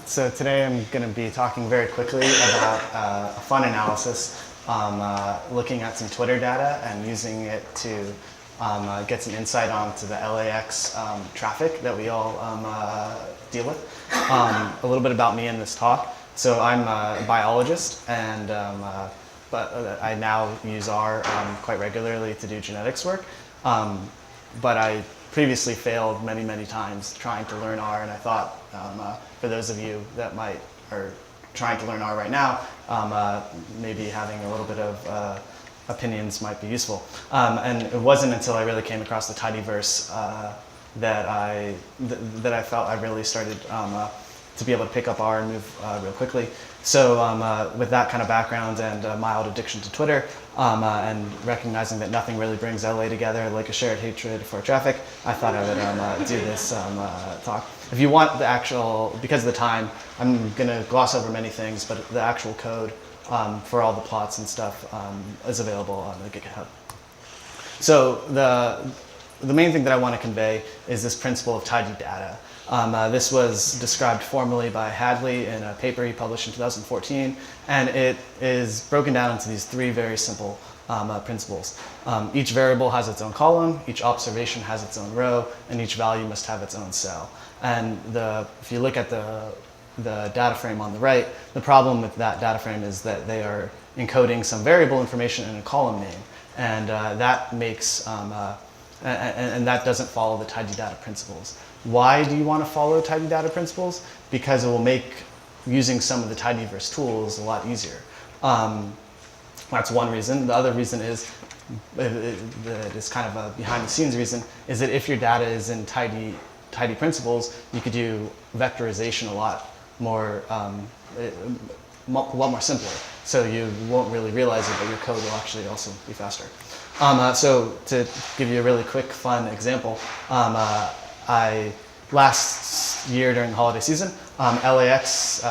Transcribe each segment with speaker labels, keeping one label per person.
Speaker 1: So today I'm going to be talking very quickly about a fun analysis, looking at some Twitter data and using it to get some insight onto the LAX traffic that we all deal with. A little bit about me in this talk. So I'm a biologist, and but I now use R quite regularly to do genetics work. But I previously failed many, many times trying to learn R, and I thought for those of you that are trying to learn R right now, maybe having a little bit of opinions might be useful. And it wasn't until I really came across the tidyverse that I felt I really started to be able to pick up R and move real quickly. So with that kind of background and a mild addiction to Twitter, and recognizing that nothing really brings LA together like a shared hatred for traffic, I thought I would do this talk. If you want the actual, because of the time, I'm going to gloss over many things, but the actual code for all the plots and stuff is available on the GitHub. So the main thing that I want to convey is this principle of tidy data. This was described formally by Hadley in a paper he published in 2014, and it is broken down into these three very simple principles. Each variable has its own column, each observation has its own row, and each value must have its own cell. And if you look at the data frame on the right, the problem with that data frame is that they are encoding some variable information in a column name, and that makes and that doesn't follow the tidy data principles. Why do you want to follow tidy data principles? Because it will make using some of the tidyverse tools a lot easier. That's one reason. The other reason is, it's kind of a behind the scenes reason, is that if your data is in tidy principles, you could do vectorization a lot more simpler. So you won't really realize it, but your code will actually also be faster. So to give you a really quick, fun example, last year during the holiday season, LAX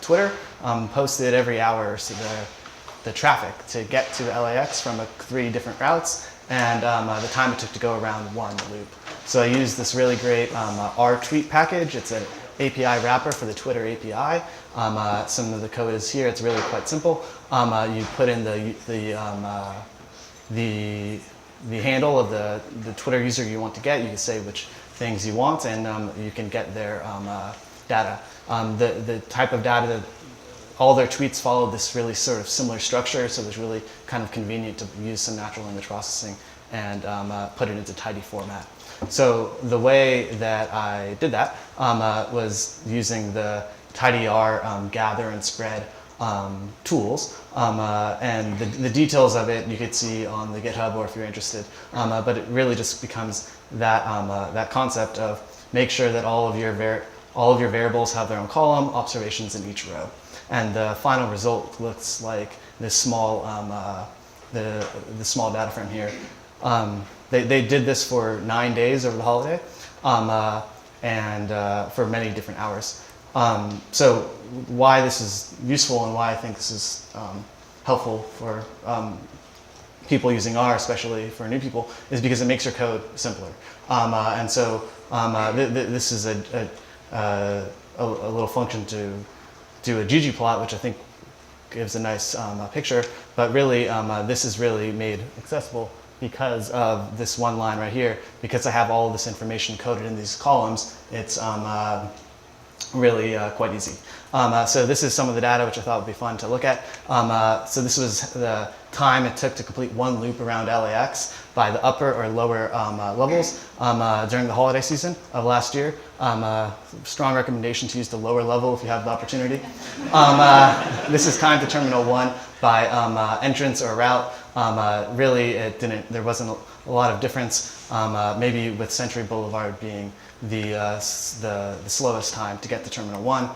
Speaker 1: Twitter posted every hour so the traffic to get to LAX from 3 different routes, and the time it took to go around one loop. So I used this really great R tweet package. It's an API wrapper for the Twitter API. Some of the code is here. It's really quite simple. You put in the handle of the Twitter user you want to get. You can say which things you want, and you can get their data. The type of data that all their tweets follow this really sort of similar structure, so it's really kind of convenient to use some natural language processing and put it into tidy format. So the way that I did that was using the tidyr gather and spread tools, and the details of it you could see on the GitHub, or if you're interested. But it really just becomes that concept of make sure that all of your variables have their own column, observations in each row, and the final result looks like this small the small data frame here. They did this for 9 days over the holiday, and for many different hours. So why this is useful and why I think this is helpful for people using R, especially for new people, is because it makes your code simpler. And so this is a little function to do a ggplot, which I think gives a nice picture. But really, this is really made accessible because of this one line right here. Because I have all of this information coded in these columns, it's really quite easy. So this is some of the data which I thought would be fun to look at. So this was the time it took to complete one loop around LAX by the upper or lower levels during the holiday season of last year. Strong recommendation to use the lower level if you have the opportunity. This is time to Terminal 1 by entrance or route. Really, there wasn't a lot of difference, maybe with Century Boulevard being the slowest time to get to Terminal 1.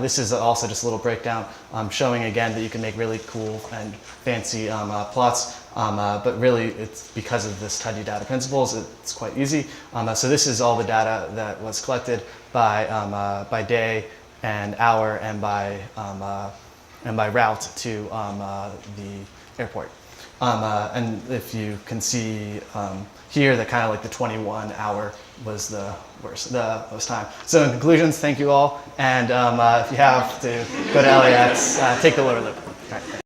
Speaker 1: This is also just a little breakdown showing again that you can make really cool and fancy plots, but really it's because of this tidy data principles, it's quite easy. So this is all the data that was collected by day and hour and by route to the airport. And if you can see here, that kind of like the 21-hour was the worst, the most time. So in conclusions, thank you all. And if you have to go to LAX, take the lower loop. All right.